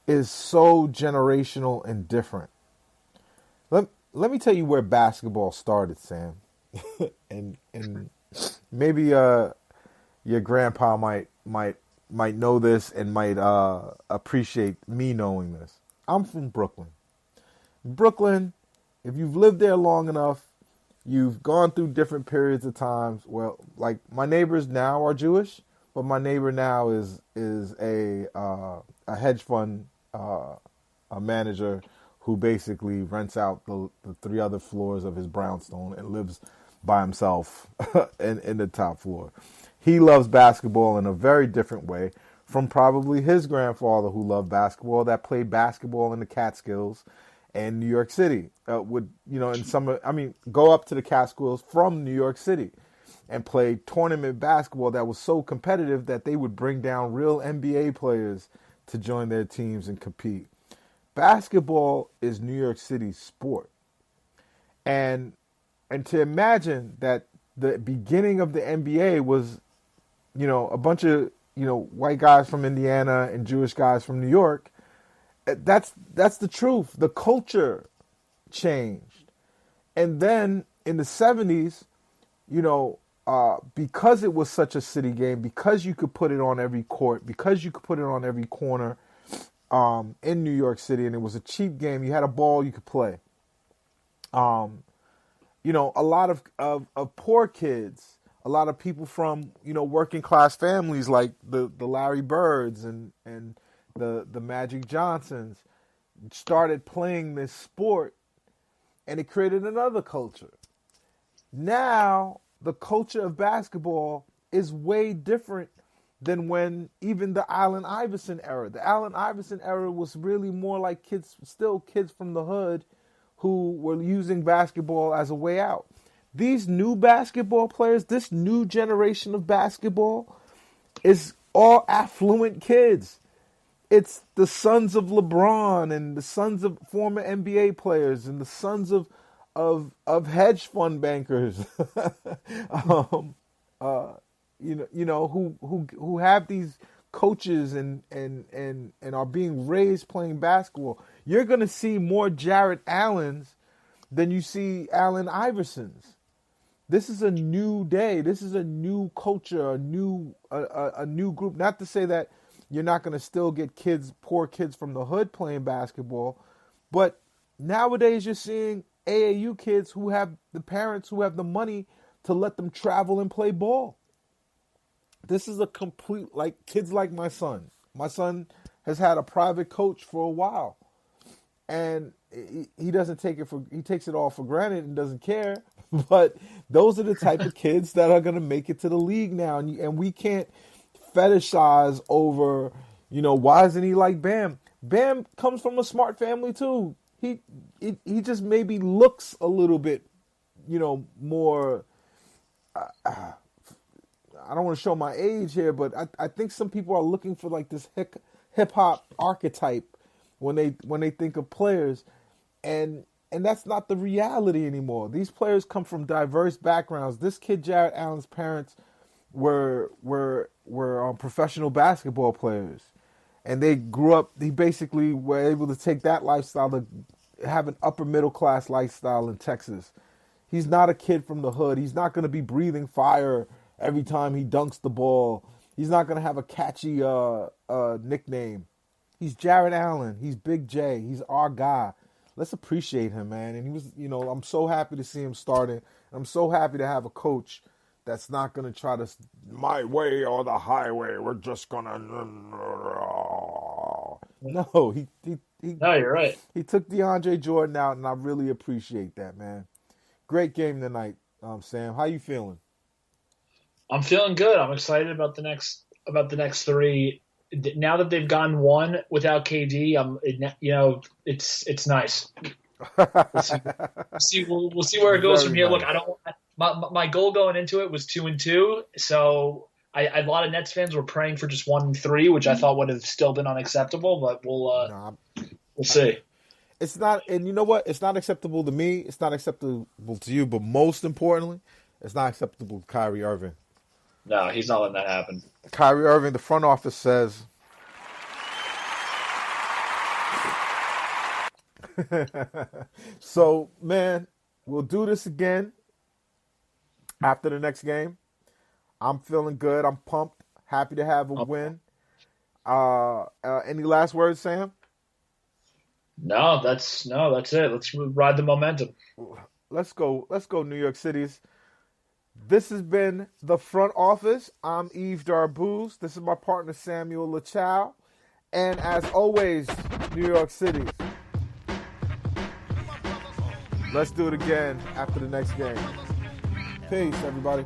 is so generational and different. Let me tell you where basketball started, Sam, and maybe your grandpa might know this and might appreciate me knowing this. I'm from Brooklyn. Brooklyn, if you've lived there long enough, you've gone through different periods of times. Well, like my neighbors now are Jewish, but my neighbor now is a hedge fund a manager who basically rents out the three other floors of his brownstone and lives by himself in the top floor. He loves basketball in a very different way from probably his grandfather who loved basketball, that played basketball in the Catskills and New York City. Would in summer, I mean, go up to the Catskills from New York City and play tournament basketball that was so competitive that they would bring down real NBA players to join their teams and compete. Basketball is New York City's sport. And to imagine that the beginning of the NBA was, a bunch of, white guys from Indiana and Jewish guys from New York, that's the truth. The culture changed. And then in the 70s, because it was such a city game, because you could put it on every court, because you could put it on every corner in New York City, and it was a cheap game, you had a ball you could play. A lot of poor kids, a lot of people from, working class families like the Larry Birds and the Magic Johnsons started playing this sport, and it created another culture. Now, the culture of basketball is way different than when even the Allen Iverson era. The Allen Iverson era was really more like kids from the hood who were using basketball as a way out. These new basketball players, this new generation of basketball is all affluent kids. It's the sons of LeBron and the sons of former NBA players and the sons of hedge fund bankers, who have these coaches and are being raised playing basketball. You're going to see more Jarrett Allens than you see Allen Iversons. This is a new day. This is a new culture, a new group. Not to say that you're not going to still get poor kids from the hood playing basketball, but nowadays you're seeing AAU kids who have the parents who have the money to let them travel and play ball. This is a complete, like, kids like my son. My son has had a private coach for a while, and he doesn't take it he takes it all for granted and doesn't care. But those are the type of kids that are going to make it to the league now, and we can't fetishize over, why isn't he like Bam? Bam comes from a smart family too. He just maybe looks a little bit, more. I don't want to show my age here, but I think some people are looking for like this hip hop archetype when they think of players, and that's not the reality anymore. These players come from diverse backgrounds. This kid, Jarrett Allen's parents were professional basketball players, and they grew up. They basically were able to take that lifestyle to have an upper middle class lifestyle in Texas. He's not a kid from the hood. He's not going to be breathing fire every time he dunks the ball. He's not going to have a catchy nickname. He's Jarrett Allen. He's Big J. He's our guy. Let's appreciate him, man. And he was, I'm so happy to see him starting. I'm so happy to have a coach that's not going to try to, my way or the highway. We're just going to. No, he No, you're right. he took DeAndre Jordan out, and I really appreciate that, man. Great game tonight, Sam. How you feeling? I'm feeling good. I'm excited about the next three. Now that they've gone one without KD, it's nice. We'll see where it goes from Very here. Look, nice. I don't. My goal going into it was 2-2, so a lot of Nets fans were praying for just 1-3, which I thought would have still been unacceptable. But Nah, we'll see. it's not, and you know what? It's not acceptable to me. It's not acceptable to you. But most importantly, it's not acceptable to Kyrie Irving. No, he's not letting that happen. Kyrie Irving, the front office says So, man, we'll do this again after the next game. I'm feeling good. I'm pumped. Happy to have a win. Any last words, Sam? That's it. Let's ride the momentum. Let's go. Let's go, New York City's. This has been the front office. I'm Yves Darbouz. This is my partner Samuel Lachow. And as always, New York City. Let's do it again after the next game. Peace, everybody.